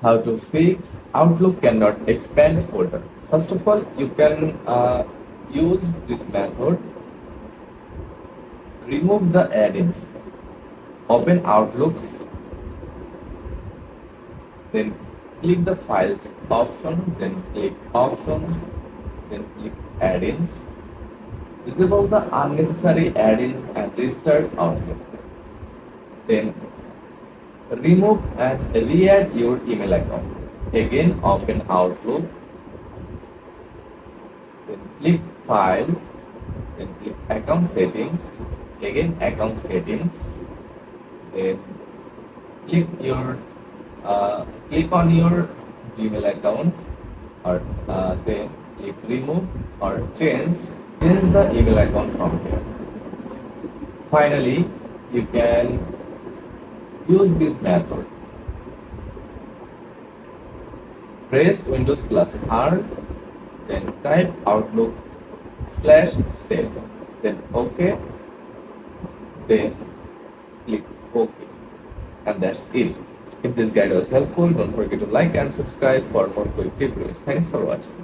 How to fix Outlook cannot expand folder. First of all, you can use this method. Remove the add-ins. Open Outlooks, then click the Files option, then click Options, then click Add-ins. Disable the unnecessary add-ins and restart Outlook. Then remove and re-add your email account. Again, open Outlook, then click File, then click Account Settings, again Account Settings, then click your click on your Gmail account, or then click Remove or change the email account from here. Finally, you can use this method. Press Windows plus R, then type Outlook/save, then OK, then click OK, and that's it. If this guide was helpful, don't forget to like and subscribe for more quick tutorials. Thanks for watching.